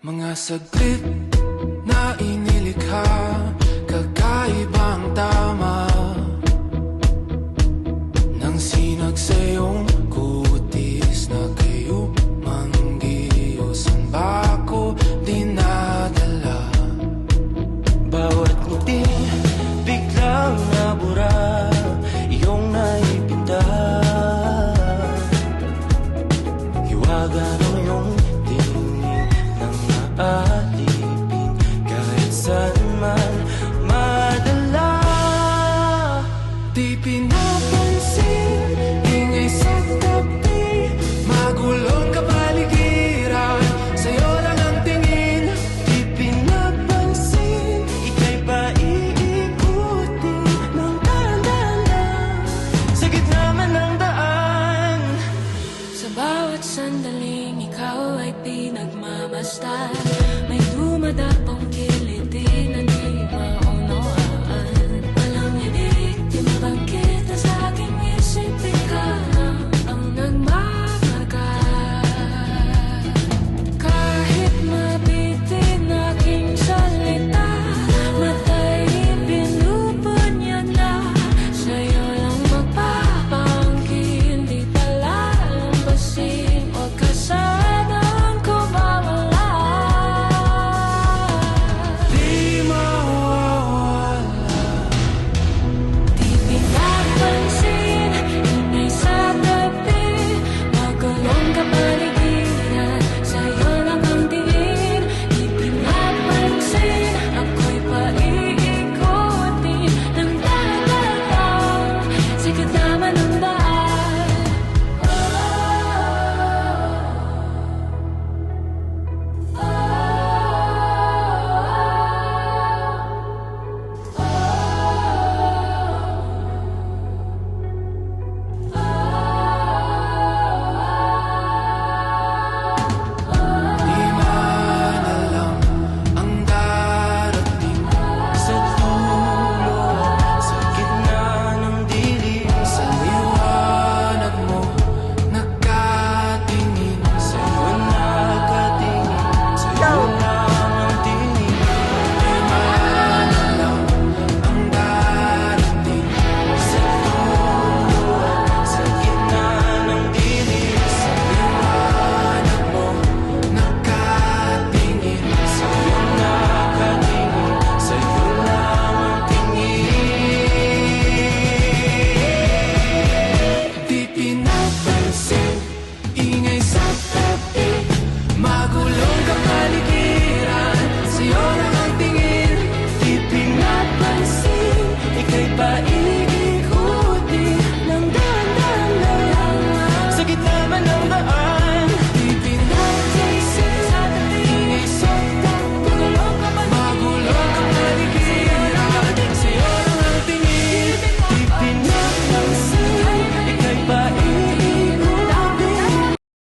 Mga saglit na inilikha, kakaibang tama nang sinag sa iyong kutis na kayo manggiyos. Ang ba ako dinadala? Bawat ngiti biglang nabura, iyong naipinta. Hiwaga ng iyong tingin nang maalipin, kahit saan man madala. Di pinapansin, ingay sa tabi, magulong kapaligiran, sa'yo lang ang tingin. Di pinapansin, ika'y paiikutin ng dahan-dahan sa gitna man ng daan. Sa bawat sandaling ikaw ay pinagmamasdan,